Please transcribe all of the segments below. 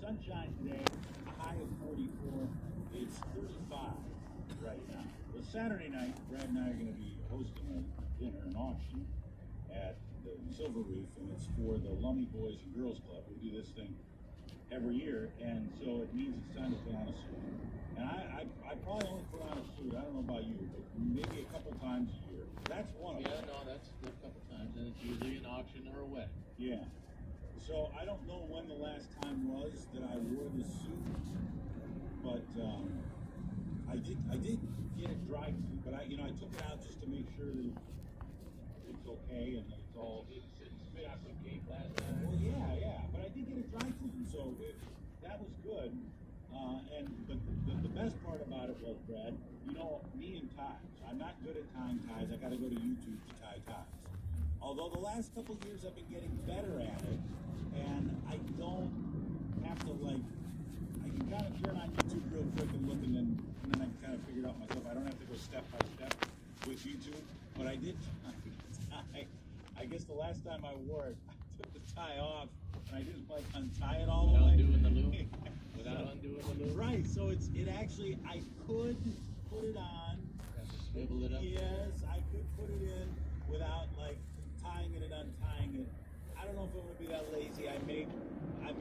Sunshine today, a high of 44. It's 35 right now. Well, Saturday night, Brad and I are going to be hosting a dinner, an auction at the Silver Reef, and it's for the Lummi Boys and Girls Club. We do this thing every year, and so it means it's time to put on a suit. And I probably only put on a suit, I don't know about you, but maybe a couple times a year. That's one of them. Yeah, no, that's a couple times, and it's usually an auction or a wedding. Yeah. So I don't know when the last time was that I wore the suit, but I did get it dry cleaned, but I took it out just to make sure that it's okay and that it's all. Spit out some cake last time. Well, yeah, but I did get it dry cleaned, so that was good. But the best part about it was, Brad, me and ties. I'm not good at tying ties. I got to go to YouTube to tie ties. Although the last couple of years I've been getting better at it, and I don't have to I can kind of turn on YouTube real quick and look, and then I can kind of figure it out myself. I don't have to go step by step with YouTube, but I did tie. I guess the last time I wore it, I took the tie off, and I didn't untie it all the way. Without undoing the loop. Without undoing the loop. Right, so it actually, I could put it on. Swivel it up. Yes, I could put it in without tying it and untying it. I don't know if I'm going to be that lazy. I may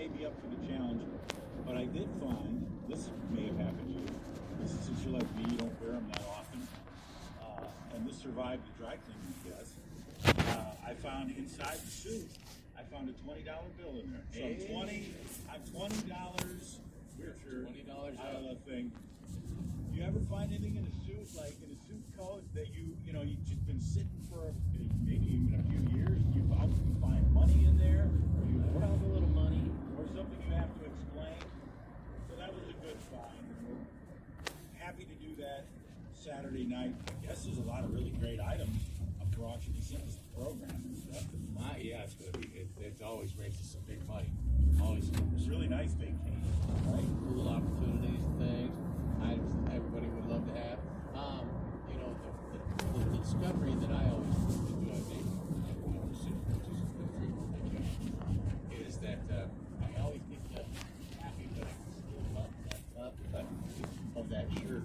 be up for the challenge, but I did find, this may have happened to you, since you're like me, you don't wear them that often, and this survived the dry cleaning, I guess. I found inside the suit, I found a $20 bill in there. So I'm $20 richer $20 out of the thing. Do you ever find anything in a suit, like in a suit coat, that you've just been sitting for maybe even a few years? You find money in there, or you found a little money, or something you have to explain. So that was a good find. And we're happy to do that Saturday night. I guess there's a lot of really great items up for auction. He sent us the program and stuff. Yeah, it's going to be. It's always raises some big money. Always. It's really nice vacation, right? Cool opportunities, things, items that everybody would love to have. The discovery that I always enjoy making, is that I always get happy when I can still button of that shirt,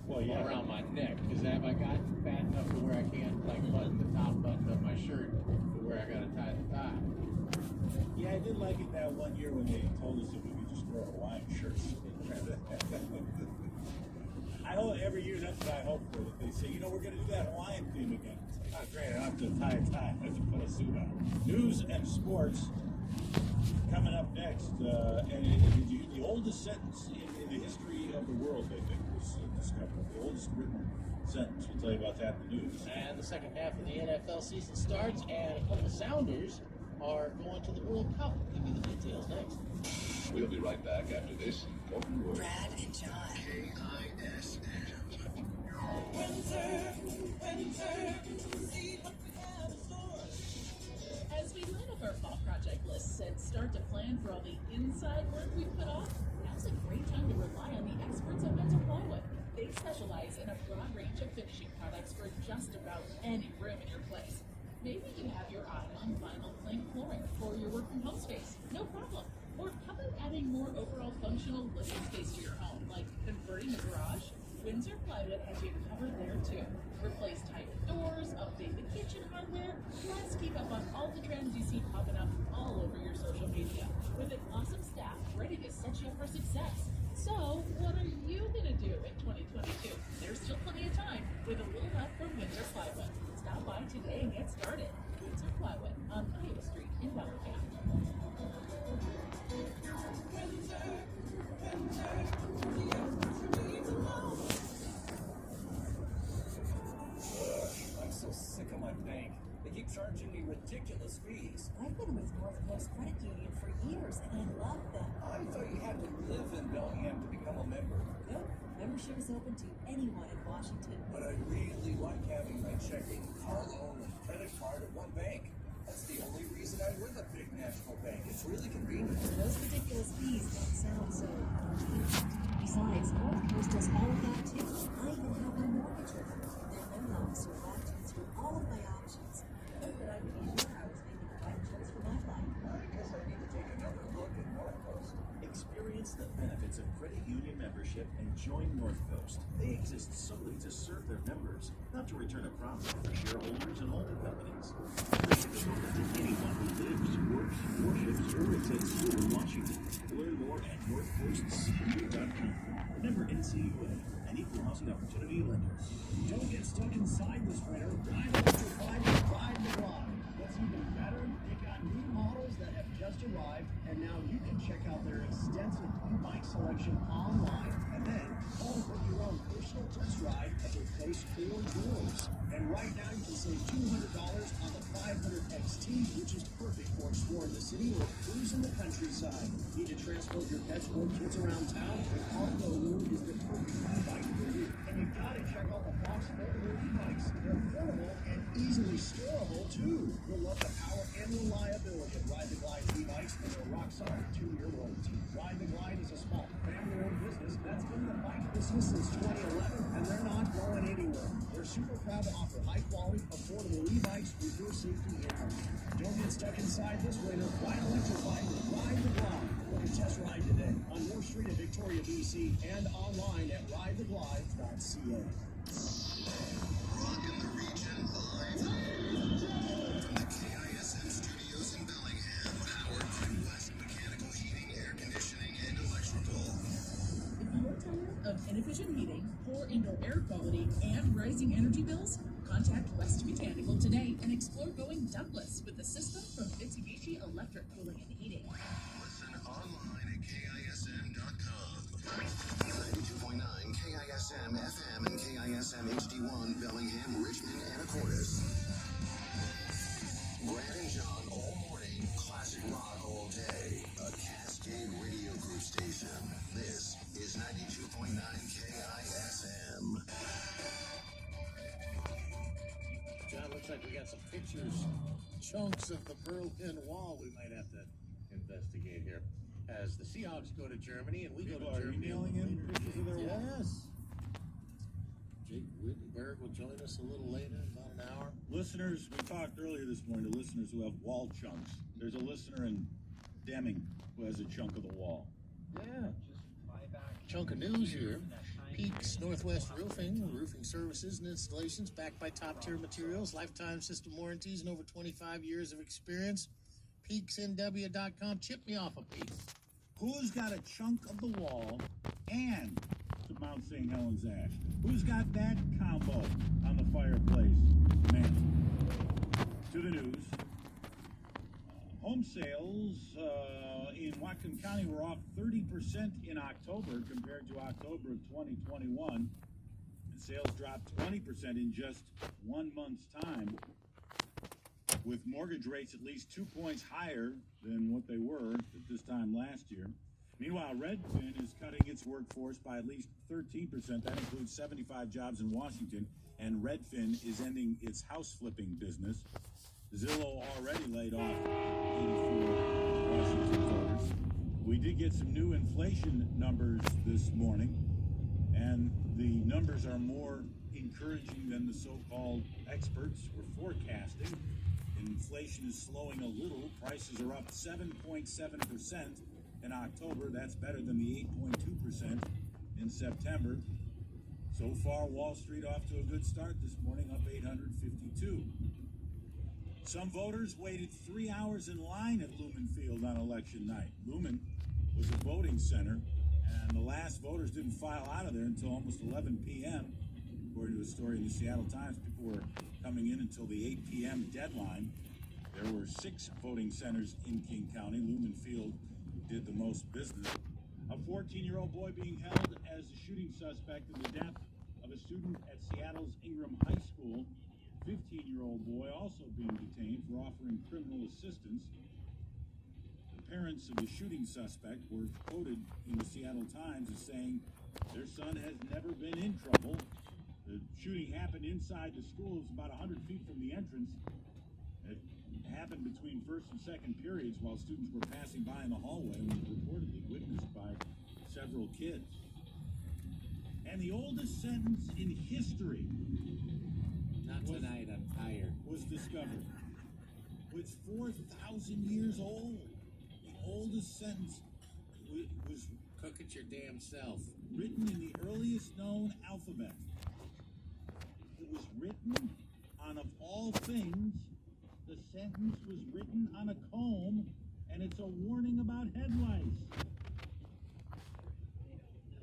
Well, yeah. around my neck. Because have I gotten fat enough to where I can't button the top button of my shirt to where I got to tie the tie? Yeah, I did like it that one year when they told us that we could just wear Hawaiian shirts. I hope every year that's what I hope for. That they say, we're going to do that Hawaiian theme again. Oh, great, I don't have to tie a tie. I have to put a suit on. News and sports coming up next. And the oldest sentence in the history of the world, I think, was discovered. The oldest written sentence. We'll tell you about that in the news. And the second half of the NFL season starts, and a couple of Sounders are going to the World Cup. We'll give you the details next. We'll be right back after this important word. Brad and John. KISN. See what we have in store. As we line up our fall project lists and start to plan for all the inside work we put off, now's a great time to rely on the experts at Windsor Plywood. They specialize in a broad range of finishing products for just about any room in your place. Maybe you have your eye on vinyl plank flooring for your work from home space. No problem. Or how about adding more overall functional living space to your home, like converting the garage? Windsor Plywood has you covered there too. Replace type doors, update the kitchen hardware, plus keep up on all the trends you see popping up all over your social media. With an awesome staff ready to set you up for success. So, what are you gonna do in 2022? There's still plenty of time with a little help from Windsor Plywood. Stop by today and get started. Windsor Plywood on Iowa Street in Bellingham. I'm so sick of my bank. They keep charging me ridiculous fees. I've been with Northwest Credit Union for years, and I love them. I thought you had to live in Bellingham to become a member. Nope. membership is open to anyone in Washington. But I really like having my checking, car loan, and credit card at one bank. That's the only reason I'm with a big national bank. It's really convenient. Those ridiculous fees don't sound so convenient. Besides, North Coast does all of that too. I even have my mortgage with them. Their loan officer walked me through all of my options. Hope that I could be sure I was making the right choice for my life. I guess I need to take another look at North Coast. Experience the benefits of credit union membership and join North Coast. They exist solely to serve their members, not to return a profit for shareholders and holding companies. It's open to anyone who lives, works, worships, or attends school in Washington. Learn more at northcoastcu.com. Member NCUA, an equal housing opportunity lender. Don't get stuck inside this winter. Ride electrified and ride the block. What's even better, they got new models that have just arrived, and now you can check out their extensive e-bike selection online, and then call for your own personal test ride at their place or yours. And right now you can save $200 on the 500 XT, which is perfect for exploring the city or cruising the countryside. Need to transport your pets or kids around town? The Cargo Loom is the perfect e-bike for you. And you gotta check out the Fox foldable e-bikes. They're affordable and easily storable too. You'll love the power and reliability of Ride the Glide e-bikes and their rock-solid 2-year warranty. Ride the Glide is a small family-owned business that's been in the bike business since 2011, and they're not going anywhere. They're super proud to offer high-quality, affordable e-bikes with your safety in mind. Don't get stuck inside this winter. Ride electrified and ride the Glide. Book a test ride today on Moore Street in Victoria, BC, and online at ridetheglide.ca. Rocking the region live from the KISM studios in Bellingham, powered by West Mechanical Heating, Air Conditioning, and Electrical. If you're tired of inefficient heating, poor indoor air quality, and rising energy bills, contact West Mechanical today and explore going ductless with the system from Mitsubishi Electric Cooling and Heating. Listen online at KISM.com. 92.9 KISM FM and KISM HD1 Bellingham, Richmond, and Anacortes. Brad and John all morning, classic rock all day. A Cascade Radio Group station. This is 92.9 KISM. John, looks like we got some pictures, chunks of the Berlin Wall we might have to investigate here. As the Seahawks go to Germany and we People go to are Germany. emailing in pictures of their wall. Yes. Jake Wittenberg will join us a little later, about an hour. Listeners, we talked earlier this morning to listeners who have wall chunks. There's a listener in Deming who has a chunk of the wall. Yeah. Chunk of news here. Peaks Northwest Roofing, roofing services and installations backed by top-tier materials, lifetime system warranties, and over 25 years of experience. PeaksNW.com. Chip me off a piece. Who's got a chunk of the wall and to Mount St. Helens Ash? Who's got that combo on the fireplace? Man. To the news. Home sales in Whatcom County were off 30% in October compared to October of 2021. And sales dropped 20% in just 1 month's time, with mortgage rates at least 2 points higher than what they were at this time last year. Meanwhile, Redfin is cutting its workforce by at least 13%. That includes 75 jobs in Washington. And Redfin is ending its house flipping business. Zillow already laid off 84 Washington voters. We did get some new inflation numbers this morning, and the numbers are more encouraging than the so-called experts were forecasting. Inflation is slowing a little. Prices are up 7.7% in October. That's better than the 8.2% in September. So far, Wall Street off to a good start this morning, up 852. Some voters waited 3 hours in line at Lumen Field on election night. Lumen was a voting center, and the last voters didn't file out of there until almost 11 p.m. According to a story in the Seattle Times, people were coming in until the 8 p.m. deadline. There were 6 voting centers in King County. Lumen Field did the most business. A 14-year-old boy being held as a shooting suspect in the death of a student at Seattle's Ingram High School. 15-year-old boy also being detained for offering criminal assistance. The parents of the shooting suspect were quoted in the Seattle Times as saying Their son has never been in trouble. The shooting happened inside the school. It's about 100 feet from the entrance. It happened between first and second periods while students were passing by in the hallway and was reportedly witnessed by several kids. And the oldest sentence in history Not tonight, I'm tired. was discovered. It's 4,000 years old. The oldest sentence was Cook it your damn self. written in the earliest known alphabet. It was written on, of all things, the sentence was written on a comb, and it's a warning about head lice.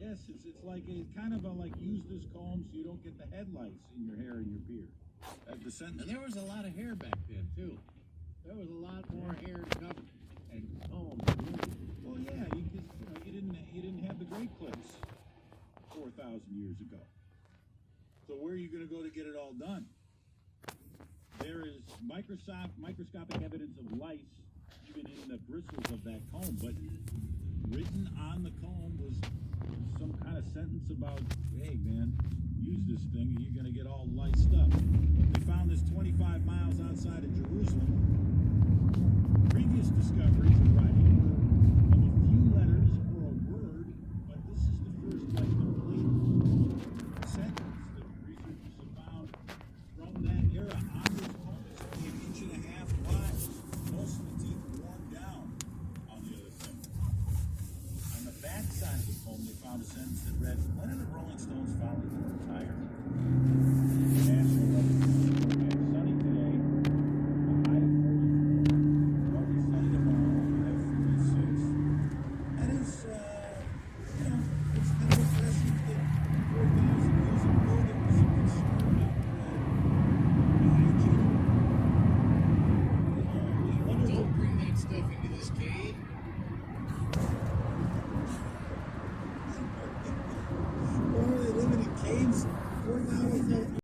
Yes, it's like a kind of a like use this comb so you don't get the head lice in your hair and your beard. The sentence. And there was a lot of hair back then too. There was a lot more hair to cover and comb. Well, yeah, you didn't have the Great Clips 4,000 years ago. So where are you going to go to get it all done? There is microscopic evidence of lice even in the bristles of that comb, but written on the comb was some kind of sentence about, hey man, use this thing and you're going to get all liced up. They found this 25 miles outside of Jerusalem. Previous discoveries of writing were of a